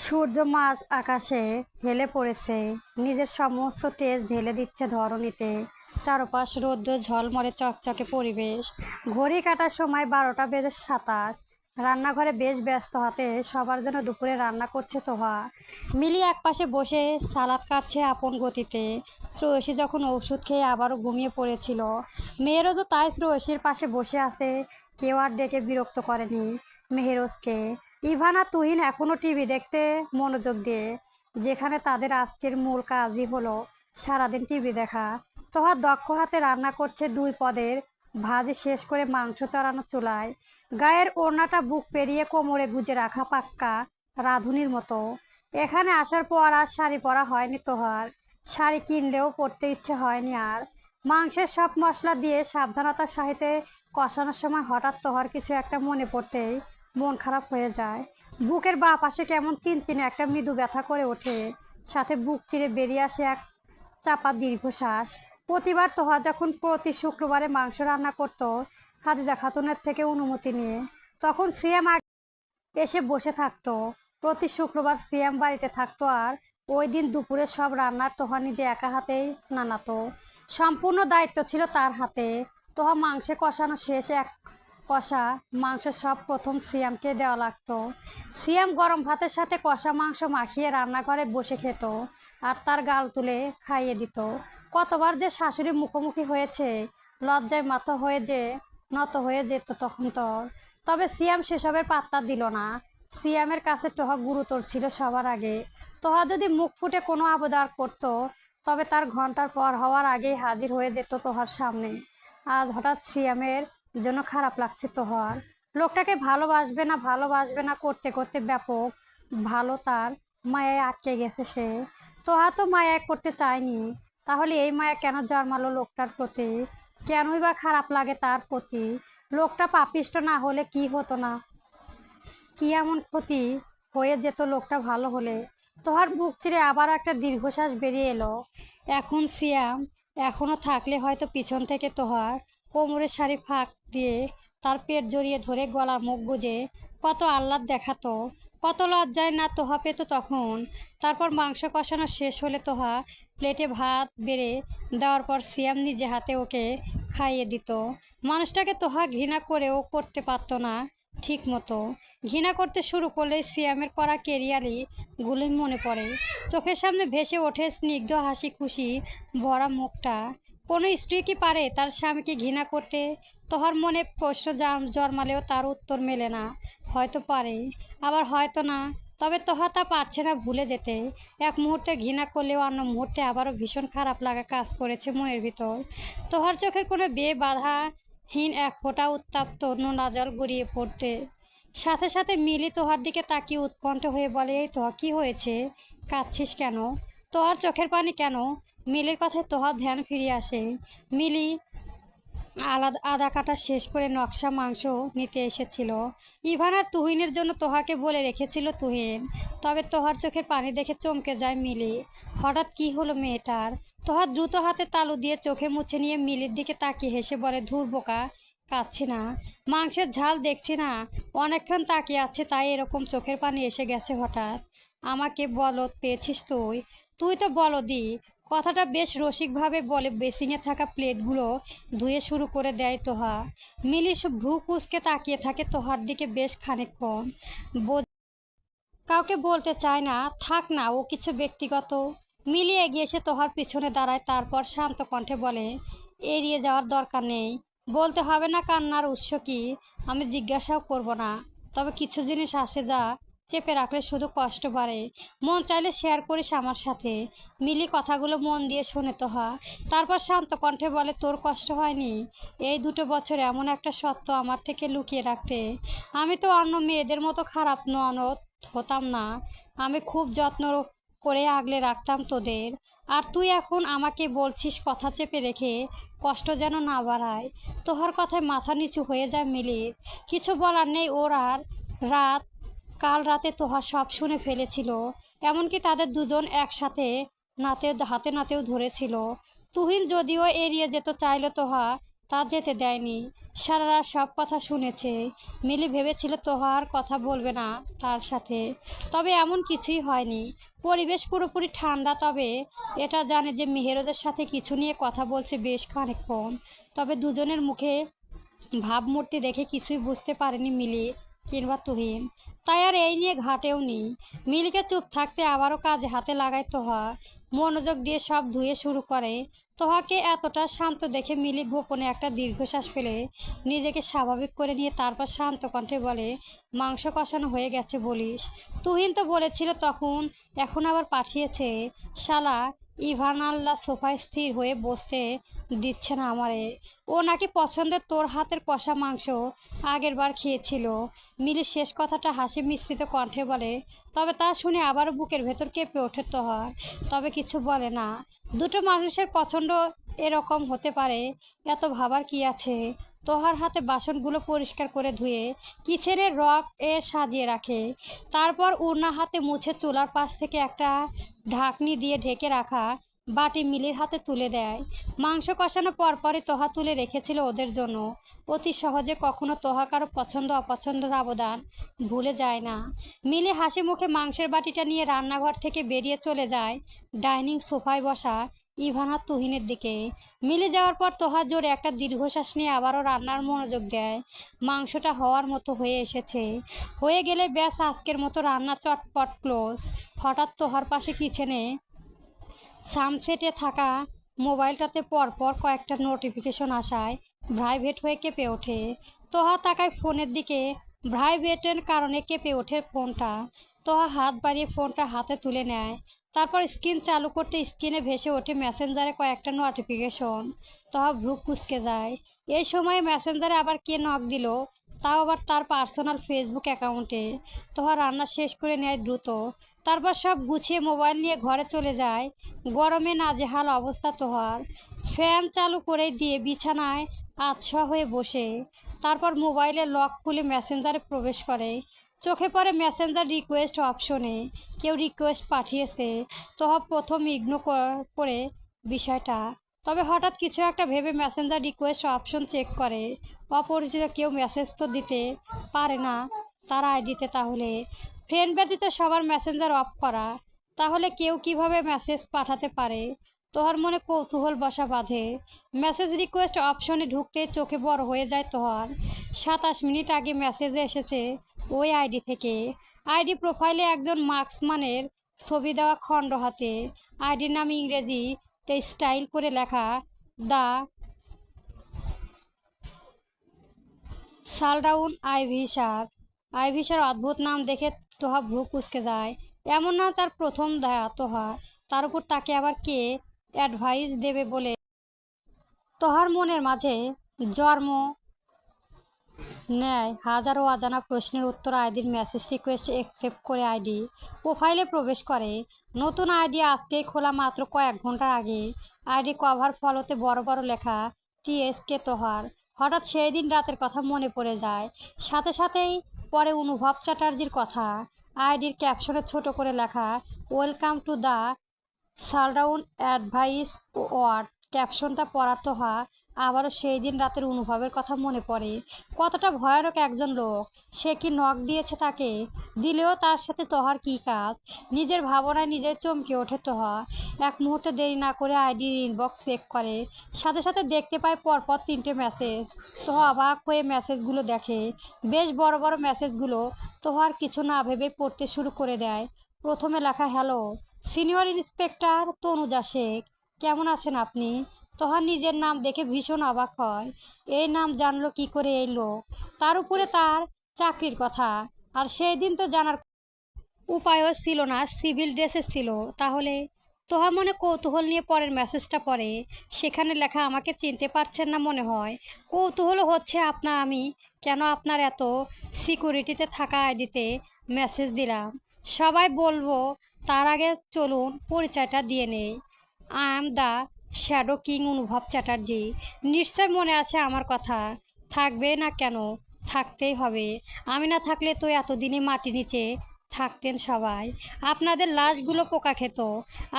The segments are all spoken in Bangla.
সূর্য মাঝ আকাশে হেলে পড়েছে, নিজের সমস্ত তেজ ঢেলে দিচ্ছে ধরণীতে। চারপাশ রৌদ্র ঝলমলে চকচকে পরিবেশ। ঘড়ি কাটার সময় 12টা বেজে 27। রান্নাঘরে বেশ ব্যস্ত হাতে সবার জন্য দুপুরে রান্না করছে তোহা। মিলি একপাশে বসে সালাদ কাটছে আপন গতিতে। শ্রেয়সী যখন ওষুধ খেয়ে আবারও ঘুমিয়ে পড়েছিল, মেহেরোজও তাই শ্রেয়সীর পাশে বসে আছে। কেউ আর ডেকে বিরক্ত করেনি মেহেরোজকে। ইভান আর তুহিন এখনো টিভি দেখছে মনোযোগ দিয়ে, যেখানে তাদের আজকের মূল কাজই হলো সারাদিন টিভি দেখা। তোহা দক্ষ হাতে রান্না করছে 2 পদের ভাজি শেষ করে মাংস চড়ানো চুলায়। গায়ের ওড়নাটা বুক পেরিয়ে কোমরে গুজে রাখা পাক্কা রাঁধুনির মতো। এখানে আসার পর আর শাড়ি পরা হয়নি তোহার। শাড়ি কিনলেও পরতে ইচ্ছে হয়নি আর। মাংসের সব মশলা দিয়ে সাবধানতার সাথে কষানোর সময় হঠাৎ তোহার কিছু একটা মনে পড়তেই মন খারাপ হয়ে যায়। বুকের বাঁ পাশে কেমন চিনচিনে একটা মৃদু ব্যথা করে ওঠে, সাথে বুক চিরে বেরিয়ে আসে এক চাপা দীর্ঘশ্বাস। প্রতিবার তোহা যখন প্রতি শুক্রবারে মাংস রান্না করত খাদিজা খাতুনের থেকে অনুমতি নিয়ে, তখন সিয়াম এসে বসে থাকতো। প্রতি শুক্রবার সিয়াম বাড়িতে থাকতো আর ওই দিন দুপুরে সব রান্নার তোহা নিজে একা হাতেই স্নানাতো। সম্পূর্ণ দায়িত্ব ছিল তার হাতে। তোহা মাংসে কষানো শেষ এক কষা মাংস সব প্রথম সিয়ামকে দেওয়া লাগতো। সিয়াম গরম ভাতের সাথে কষা মাংস মাখিয়ে রান্নাঘরে বসে খেত আর তার গাল তুলে খাইয়ে দিত। কতবার যে শাশুড়ি মুখোমুখি হয়েছে, লজ্জায় মাথা হয়ে যে নত হয়ে যেত তখন তোর। তবে সিয়াম সেসবের পাত্তা দিল না। সিয়ামের কাছে তোহা গুরুতর ছিল সবার আগে। তোহা যদি মুখ ফুটে কোনো আবদার করত, তবে তার ঘন্টার পর হওয়ার আগেই হাজির হয়ে যেত তোহার সামনে। আজ হঠাৎ সিয়ামের জন্য খারাপ লাগছে তোহার। লোকটাকে ভালোবাসবে না করতে করতে ব্যাপক ভালো তার মায়ায় আটকে গেছে সে। তোহা তো মায়া করতে চায়নি, তাহলে এই মায়া কেন জন্মালো লোকটার প্রতি? কেনই বা খারাপ লাগে তার প্রতি? লোকটা পাপিষ্ট না হলে কি হতো না, কি এমন ক্ষতি হয়ে যেত লোকটা ভালো হলে? তোহার বুক চিরে আবার একটা দীর্ঘশ্বাস বেরিয়ে এলো। এখন সিয়াম এখনো থাকলে হয়তো পিছন থেকে তোহার কোমরের শাড়ি ফাঁক দিয়ে তার পেট জড়িয়ে ধরে গলা মুখ গুজে কত আহ্লাদ দেখাতো, কত লজ্জায় না তোহা পেত তখন। তারপর মাংস কষানো শেষ হলে তোহা প্লেটে ভাত বেড়ে দেওয়ার পর সিয়াম নিজে হাতে ওকে খাইয়ে দিত। মানুষটাকে তোহা ঘৃণা করেও করতে পারতো না ঠিক মতো। ঘৃণা করতে শুরু করলে সিয়ামের করা কেরিয়ালি গুলি মনে পড়ে। চোখের সামনে ভেসে ওঠে স্নিগ্ধ হাসি খুশি ভরা মুখটা। কোনো স্ত্রী কি পারে তার স্বামীকে ঘৃণা করতে? তোহার মনে প্রশ্ন জন্মালেও তার উত্তর মেলে না। হয়তো পারে, আবার হয়তো না। তবে তোহা তা পারছে না ভুলে যেতে। এক মুহূর্তে ঘৃণা করলেও অন্য মুহূর্তে আবারও ভীষণ খারাপ লাগা কাজ করেছে মনের ভিতর। তোহার চোখের কোনো বাধাহীন এক ফোঁটা উত্তপ্ত নোনা জল গড়িয়ে পড়তে সাথে সাথে মিলি তোহার দিকে তাকিয়ে উৎকণ্ঠ হয়ে বলে, এই তোহা কি হয়েছে? কাঁদছিস কেন? তোহার চোখের পানি কেন? মিলির কথায় তোহার ধ্যান ফিরে আসে। মিলি আদা কাটা শেষ করে নকশা মাংস নিতে এসেছিল। ইভান আর তুহিনের জন্য তোহাকে বলে রেখেছিল তুহিন। তবে তোহার চোখের পানি দেখে চমকে যায় মিলি। হঠাৎ কি হলো মেয়েটার? তোহা দ্রুত হাতে তালু দিয়ে চোখে মুছে নিয়ে মিলির দিকে তাকিয়ে হেসে বলে, ধুর বোকা, কাঁদছি না, মাংসের ঝাল দেখছি না? অনেকক্ষণ তাকিয়ে আছে তাই এরকম চোখের পানি এসে গেছে হঠাৎ। আমাকে বলদ পেয়েছিস তুই? তুই তো বলদি। কথাটা বেশ রসিকভাবে বলে বেসিংয়ে থাকা প্লেটগুলো ধুয়ে শুরু করে দেয় তোহা। মিলি ভ্রু কুঁচকে তাকিয়ে থাকে তোহার দিকে বেশ খানিকক্ষণ। কাউকে বলতে চায় না, থাক না, ও কিছু ব্যক্তিগত। মিলি এগিয়ে এসে তোহার পিছনে দাঁড়ায়, তারপর শান্ত কণ্ঠে বলে, এড়িয়ে যাওয়ার দরকার নেই। বলতে হবে না কান্নার উৎস কি, আমি জিজ্ঞাসাও করব না। তবে কিছু জিনিস আসে যা চেপে রাখলে শুধু কষ্ট বাড়ে। মন চাইলে শেয়ার করিস আমার সাথে। মিলি কথাগুলো মন দিয়ে শোনে তোহা। তারপর শান্ত কণ্ঠে বলে, তোর কষ্ট হয়নি এই 2 বছর এমন একটা সত্য আমার থেকে লুকিয়ে রাখতে? আমি তো অন্য মেয়েদের মতো খারাপ ননদ হতাম না। আমি খুব যত্ন করে আগলে রাখতাম তোদের। আর তুই এখন আমাকে বলছিস কথা চেপে রেখে কষ্ট যেন না বাড়ায়। তোহার কথায় মাথা নিচু হয়ে যায় মিলির। কিছু বলার নেই ওর আর। রাত কাল রাতে তোহা সব শুনে ফেলেছিল। এমনকি তাদের দুজন একসাথে হাতে নাতেও ধরেছিল। তুহিন যদিও এড়িয়ে যেতে চাইল তোহা তা যেতে দেয়নি। সারা রাত সব কথা শুনেছে। মিলি ভেবেছিল তোহা আর কথা বলবে না তার সাথে, তবে এমন কিছুই হয়নি। পরিবেশ পুরোপুরি ঠান্ডা, তবে এটা জানে যে মেহেরজের সাথে কিছু নিয়ে কথা বলছে বেশ খানিকক্ষণ। তবে দুজনের মুখে ভাবমূর্তি দেখে কিছুই বুঝতে পারেনি মিলি কিংবা তুহিন, তাই আর এই নিয়ে ঘাটেও নি। মিলিকে চুপ থাকতে আবারও কাজে হাতে লাগায় তোহা। মনোযোগ দিয়ে সব ধুয়ে শুরু করে। তোহাকে এতটা শান্ত দেখে মিলি গোপনে একটা দীর্ঘশ্বাস ফেলে নিজেকে স্বাভাবিক করে নিয়ে তারপর শান্ত কণ্ঠে বলে, মাংস কষানো হয়ে গেছে বলিস? তুহিন তো বলেছিল তখন, এখন আবার পাঠিয়েছে। শালা ইভান আল্লাহ সোফায় স্থির হয়ে বসতে দিচ্ছে না আমারে। ও নাকি পছন্দের তোর হাতের কষা মাংস আগের বার খেয়েছিল। মিলির শেষ কথাটা হাসি মিশ্রিত কণ্ঠে বলে, তবে তা শুনে আবারও বুকের ভেতর কেঁপে ওঠে তোহার। তবে কিছু বলে না। দুটো মানুষের পছন্দ এরকম হতে পারে, এত ভাবার কি আছে। তোহার হাতে বাসনগুলো পরিষ্কার করে ধুয়ে কিচেনের রক সাজিয়ে রাখে। তারপর উড়না হাতে মুছে চুলার পাশ থেকে একটা ঢাকনি দিয়ে ঢেকে রাখা বাটি মিলির হাতে তুলে দেয়। মাংস কষানো পরপরই তোহা তুলে রেখেছিল ওদের জন্য। অতি সহজে কখনো তোহা কারো পছন্দ অপছন্দের অবদান ভুলে যায় না। মিলি হাসি মুখে মাংসের বাটিটা নিয়ে রান্নাঘর থেকে বেরিয়ে চলে যায় ডাইনিং সোফায় বসা ইভান আর তুহিনের দিকে। মিলে যাওয়ার পর তোহা জোরে একটা দীর্ঘশ্বাস নিয়ে আবারও রান্নার মনোযোগ দেয়। মাংসটা হওয়ার মতো হয়ে এসেছে। হয়ে গেলে ব্যাস, আজকের মতো রান্না চটপট ক্লোজ। হঠাৎ তোহার পাশে কিচেনে সানসেটে থাকা মোবাইলটাতে পরপর কয়েকটা নোটিফিকেশন আসায় প্রাইভেট হয়ে কেঁপে ওঠে। তোহা তাকায় ফোনের দিকে। ভাইব্রেটের কারণে কেঁপে ওঠে ফোনটা। তোহা হাত বাড়িয়ে ফোনটা হাতে তুলে নেয়। তারপর স্ক্রিন চালু করতে স্ক্রিনে ভেসে ওঠে মেসেঞ্জারে কয়েকটা নোটিফিকেশন। তোহা ভ্রু কুঁচকে যায়। এই সময় মেসেঞ্জারে আবার কে নক দিল, তাও আবার তার পার্সোনাল ফেসবুক অ্যাকাউন্টে। তোহা রান্না শেষ করে নেয় দ্রুত। তারপর সব গুছিয়ে মোবাইল নিয়ে ঘরে চলে যায়। গরমে নাজেহাল অবস্থা তোহার। ফ্যান চালু করে দিয়ে বিছানায় আতশোয়া হয়ে বসে। তারপর মোবাইলে লক খুলে মেসেঞ্জারে প্রবেশ করে। চোখে পড়ে মেসেঞ্জার রিকোয়েস্ট অপশনে কেউ রিকোয়েস্ট পাঠিয়েছে। তোহা প্রথম ইগনোর করে বিষয়টা, তবে হঠাৎ কিছু একটা ভেবে মেসেঞ্জার রিকোয়েস্ট অপশন চেক করে। অপরিচিত কেউ মেসেজ তো দিতে পারে না তার আইডিতে, তাহলে ফ্রেন্ড ব্যতীত সবার মেসেঞ্জার অফ করা, তাহলে কেউ কিভাবে মেসেজ পাঠাতে পারে? তোহার মনে কৌতূহল বসা বাঁধে। মেসেজ রিকোয়েস্ট অপশনে ঢুকতে চোখে বড় হয়ে যায় তোহার। 27 মিনিট আগে মেসেজে এসেছে ওই আইডি থেকে। আইডি প্রোফাইলে একজন মার্কসম্যানের ছবি দেওয়া খণ্ড হাতে। আইডির নাম ইংরেজিতে স্টাইল করে লেখা, দ্য সালডাউন আইভিসার। আইভিসার অদ্ভুত নাম দেখে তোহা ভ্রু কুঁচকে যায়। এমন না তার প্রথম দয়া তোহা, তার উপর তাকে আবার কে অ্যাডভাইস দেবে বলে তোহার মনের মাঝে জন্ম নেয় হাজারো অজানা প্রশ্নের উত্তর। আইডির মেসেজ রিকোয়েস্ট অ্যাকসেপ্ট করে আইডি প্রোফাইলে প্রবেশ করে। নতুন আইডি আজকেই খোলা, মাত্র কয়েক ঘন্টার আগে। আইডি কভার ফলোতে বড় বড় লেখা টিএসকে তোহার। হঠাৎ সেই দিন রাতের কথা মনে পড়ে যায়। সাথে সাথেই পরে অনুভব চ্যাটার্জির কথা। আইডির ক্যাপশনে ছোট করে লেখা, ওয়েলকাম টু দ্য সালডাউন অ্যাডভাইস ওয়ার্ড। ক্যাপশনটা পড়ার তোহা আবারও সেই দিন রাতের অনুভবের কথা মনে পড়ে। কতটা ভয়ানক একজন লোক। সে কি নখ দিয়েছে তাকে? দিলেও তার সাথে তোহার কি কাজ? নিজের ভাবনায় নিজের চমকে ওঠে তোহা। এক মুহূর্তে দেরি না করে আইডির ইনবক্স চেক করে। সাথে সাথে দেখতে পায় পরপর 3টে মেসেজ। তোহা অবাক হয়ে মেসেজগুলো দেখে। বেশ বড় বড় মেসেজগুলো। তোহার কিছু না ভেবে পড়তে শুরু করে দেয়। প্রথমে লেখা, hello senior inspector Tanuja Sheikh, কেমন আছেন আপনি? তোহার নিজের নাম দেখে ভীষণ অবাক হয়। এই নাম জানলো কি করে এই লোক? তার উপরে তার চাকরির কথা। আর সেই দিন তো জানার উপায়ও ছিল না, সিভিল ড্রেসে ছিল। তাহলে তোহা মনে কৌতূহল নিয়ে পরের মেসেজটা পড়ে। সেখানে লেখা, আমাকে চিনতে পারছেন না মনে হয়। কৌতূহল হচ্ছে আমি কেন আপনার এত সিকিউরিটিতে থাকা আইডিতে মেসেজ দিলাম। সবাই বলবো তার আগে চলুন পরিচয়টা দিয়ে নেই। I am the shadow king অনুভব চ্যাটার্জি। নিশ্চয় মনে আছে আমার কথা। থাকবে না কেন? থাকতেই হবে। আমি না থাকলে তো এতদিনে মাটি নিচে থাকতেন সবাই। আপনাদের লাশগুলো পোকা খেত।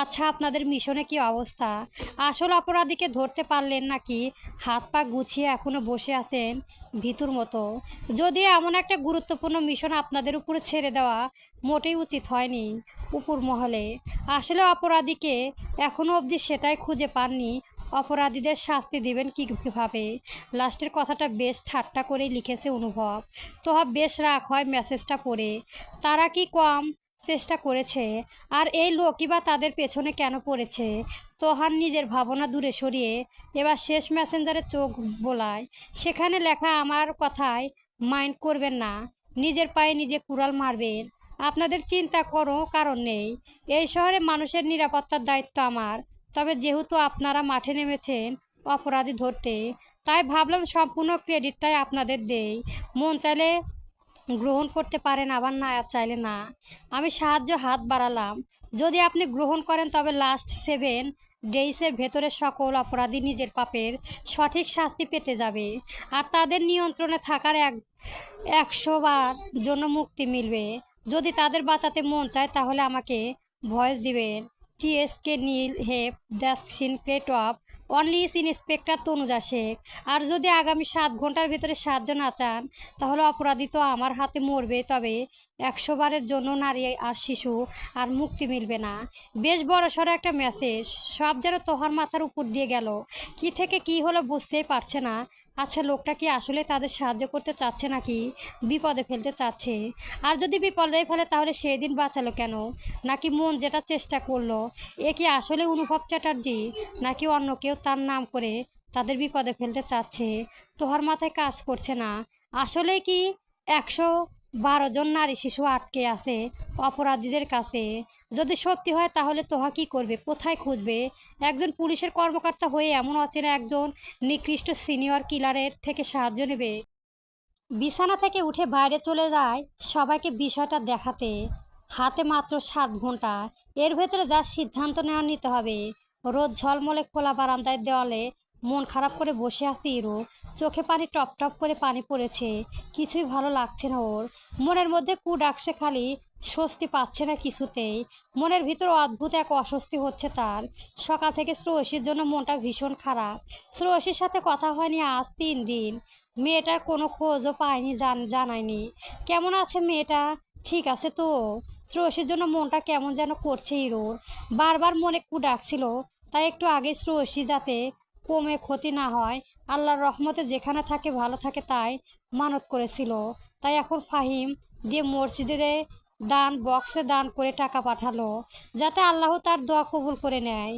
আচ্ছা, আপনাদের মিশনে কি অবস্থা? আসল অপরাধীকে ধরতে পারলেন নাকি হাত পা গুছিয়ে এখনো বসে আছেন ভীতুর মতো? যদিও এমন একটা গুরুত্বপূর্ণ মিশন আপনাদের উপরে ছেড়ে দেওয়া মোটেই উচিত হয়নি উপর মহলে। আসলে অপরাধীকে এখনো অবধি সেটাই খুঁজে পাননি। অপরাধীদের শাস্তি দিবেন কীভাবে? লাস্টের কথাটা বেশ ঠাট্টা করেই লিখেছে অনুভব। তোহা বেশ রাগ হয় মেসেজটা পড়ে। তারা কি কম চেষ্টা করেছে? আর এই লোকই বা তাদের পেছনে কেন পড়েছে? তোহার নিজের ভাবনা দূরে সরিয়ে এবার শেষ মেসেঞ্জারে চোখ বোলায়। সেখানে লেখা, আমার কথায় মাইন্ড করবেন না, নিজের পায়ে নিজে কুড়াল মারবেন। আপনাদের চিন্তা কোনো কারণ নেই। এই শহরে মানুষের নিরাপত্তার দায়িত্ব আমার। তবে যেহেতু আপনারা মাঠে নেমেছেন অপরাধী ধরতে, তাই ভাবলাম সম্পূর্ণ ক্রেডিটটাই আপনাদের দেই। মন চাইলে গ্রহণ করতে পারেন, আবার না চাইলে না। আমি সাহায্য হাত বাড়ালাম। যদি আপনি গ্রহণ করেন তবে লাস্ট 7 ডেইসের ভেতরে সকল অপরাধী নিজের পাপের সঠিক শাস্তি পেতে যাবে। আর তাদের নিয়ন্ত্রণে থাকার 100বার জন্য মুক্তি মিলবে। যদি তাদের বাঁচাতে মন চায় তাহলে আমাকে ভয়েস দিবেন। টিএসকে নীল হেপ, the secret of only is inspector Tanuja Sheikh. আর যদি আগামী 7 ঘন্টার ভিতরে সাহায্য না চান তাহলে অপরাধী তো আমার হাতে মরবে, তবে 100বারের জন্য নারী আর শিশু আর মুক্তি মিলবে না। বেশ বড়সড় একটা মেসেজ। সব যেন তোহার মাথার উপর দিয়ে গেল। কি থেকে কি হলো বুঝতেই পারছে না। আচ্ছা, লোকটা কি আসলে তাদের সাহায্য করতে চাচ্ছে নাকি বিপদে ফেলতে চাচ্ছে? আর যদি বিপদে ফেলে তাহলে সেই দিন বাঁচালো কেন? নাকি মন যেটা চেষ্টা করলো, এ কি আসলে অনুভব চ্যাটার্জি নাকি অন্য কেউ তার নাম করে তাদের বিপদে ফেলতে চাচ্ছে? তোহার মাথায় কাজ করছে না। আসলে কি 112 জন নারী শিশু আটকে আছে অপরাধীদের কাছে? যদি সত্যি হয় তাহলে তোহা কি করবে? কোথায় খুঁজবে? একজন পুলিশের কর্মকর্তা হয়ে এমন অচেনা একজন নিকৃষ্ট সিনিয়র কিলারের থেকে সাহায্য নেবে? বিছানা থেকে উঠে বাইরে চলে যায় সবাইকে বিষয়টা দেখাতে। হাতে মাত্র 7 ঘন্টা। এর ভেতরে যার সিদ্ধান্ত নিতে হবে। রোদ ঝলমলে খোলা বারান্দায় দেওয়ালে মন খারাপ করে বসে আছে ইরু। চোখে পানি টপ টপ করে পানি পড়েছে। কিছুই ভালো লাগছে না ওর। মনের মধ্যে কু ডাকছে, খালি স্বস্তি পাচ্ছে না কিছুতেই। মনের ভিতর অদ্ভুত এক অস্বস্তি হচ্ছে তার। সকাল থেকে শ্রেয়সীর জন্য মনটা ভীষণ খারাপ। শ্রেয়সীর সাথে কথা হয়নি আজ 3 দিন। মেয়েটার কোনো খোঁজও পায়নি, জানায়নি কেমন আছে মেয়েটা, ঠিক আছে তো? শ্রেয়সীর জন্য মনটা কেমন যেন করছে ইরোর। বারবার মনে কু ডাকছিল, তাই একটু আগে শ্রেয়সী যাতে কমে ক্ষতি না হয়, আল্লাহর রহমতে যেখানে থাকে ভালো থাকে তাই মানত করেছিল। তাই এখন ফাহিম দিয়ে মসজিদে বক্সে দান করে টাকা পাঠালো, যাতে আল্লাহ তার দোয়া কবুল করে নেয়।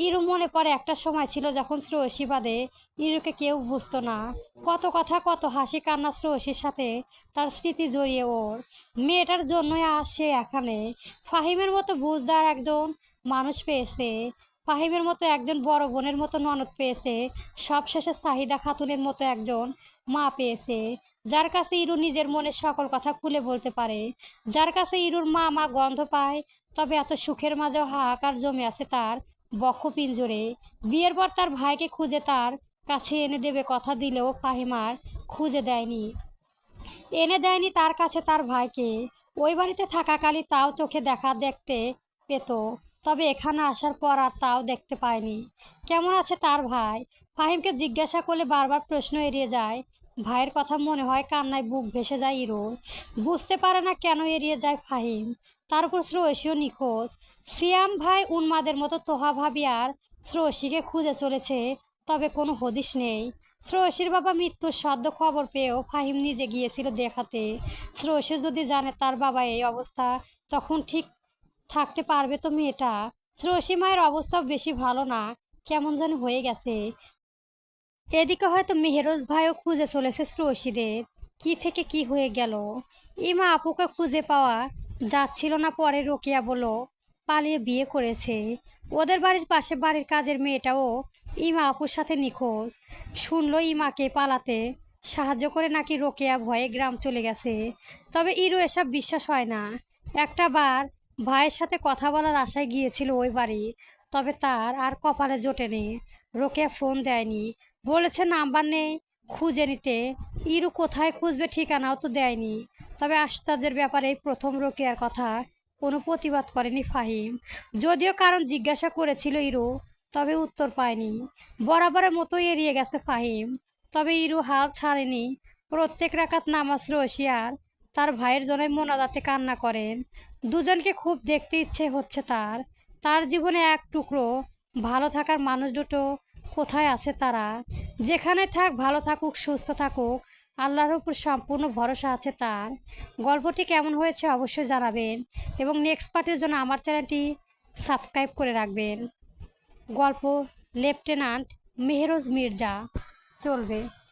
ইরু মনে পড়ে একটা সময় ছিল যখন শ্রেয়সী বাদে ইরুকে কেউ বুঝতো না। কত কথা, কত হাসি কান্না শ্রেয়সীর সাথে তার স্মৃতি জড়িয়ে ওর। মেয়েটার জন্যই আজ সে এখানে। ফাহিমের মতো বুঝদার একজন মানুষ পেয়েছে। ফাহিমের মতো একজন বড় বোনের মতো ননদ পেয়েছে। সবশেষে সাহিদা খাতুনের মতো একজন মা পেয়েছে, যার কাছে ইরু নিজের মনের সকল কথা খুলে বলতে পারে। যার কাছে ইরুর মা মা গন্ধ পায়। তবে এত সুখের মাঝেও হাহাকার জমে আছে তার বক্ষ পিঞ্জরে। বিয়ের পর তার ভাইকে খুঁজে তার কাছে এনে দেবে কথা দিলেও ফাহিম আর খুঁজে এনে দেয়নি তার কাছে তার ভাইকে। ওই বাড়িতে থাকাকালী তাও চোখে দেখতে পেত, তবে এখানে আসার পর আর তাও দেখতে পায়নি। কেমন আছে তার ভাই? ফাহিমকে জিজ্ঞাসা করলে বারবার প্রশ্ন এড়িয়ে যায়। ভাইয়ের কথা মনে হয়, কান্নায় বুক ভেসে যায় ইরোর। বুঝতে পারে না কেন এড়িয়ে যায় ফাহিম। তার উপর শ্রেয়সীও নিখোঁজ। সিয়াম ভাই উন্মাদের মতো তোহা ভাবি আর শ্রেয়সীকে খুঁজে চলেছে, তবে কোনো হদিশ নেই। শ্রেয়সীর বাবা মৃত্যুর সদ্য খবর পেয়েও ফাহিম নিজে গিয়েছিল দেখাতে। শ্রেয়সী যদি জানে তার বাবা এই অবস্থা, তখন ঠিক থাকতে পারবে তো মেয়েটা? শ্রেয়সী মায়ের অবস্থাও বেশি ভালো না, কেমন যেন হয়ে গেছে। এদিকে হয়তো মেহেরোজ ভাইও খুঁজে চলেছে শ্রেয়সীদের। কি থেকে কি হয়ে গেল? ইমা আপুকে খুঁজে পাওয়া যাচ্ছিল না, পরে রোকেয়া বলল পালিয়ে বিয়ে করেছে। ওদের বাড়ির পাশে বাড়ির কাজের মেয়েটাও ইমা আপুর সাথে নিখোঁজ। শুনলো ইমাকে পালাতে সাহায্য করে নাকি রোকেয়া ভয়ে গ্রাম চলে গেছে। তবে ইরু এসব বিশ্বাস হয় না। একটা বার ভাইয়ের সাথে কথা বলার আশায় গিয়েছিল ওই বাড়ি, তবে তার আর কপালে জোটেনি। রোকেয়া ফোন দেয়নি, বলেছে নাম্বার নেই খুঁজে নিতে। ইরু কোথায় খুঁজবে, ঠিকানাও তো দেয়নি। তবে আশ্চর্যের ব্যাপারে এই প্রথম রোকেয়ার কথা কোনো প্রতিবাদ করেনি ফাহিম। যদিও কারণ জিজ্ঞাসা করেছিল ইরু, তবে উত্তর পায়নি। বরাবরের মতোই এড়িয়ে গেছে ফাহিম। তবে ইরু হাল ছাড়েনি। প্রত্যেক রাকাত নামাজ রশিয়ার তার ভাইয়ের জন্যই মোনাজাতে কান্না করেন। দুজনকে খুব দেখতে ইচ্ছে হচ্ছে তার। তার জীবনে এক টুকরো ভালো থাকার মানুষ দুটো কোথায় আছে তারা? যেখানে থাক ভালো থাকুক, সুস্থ থাকুক, আল্লাহর উপর সম্পূর্ণ ভরসা আছে তার। গল্পটি কেমন হয়েছে অবশ্যই জানাবেন এবং নেক্সট পার্টের জন্য আমার চ্যানেলটি সাবস্ক্রাইব করে রাখবেন। গল্প লেফটেন্যান্ট মেহরোজ মির্জা চলবে।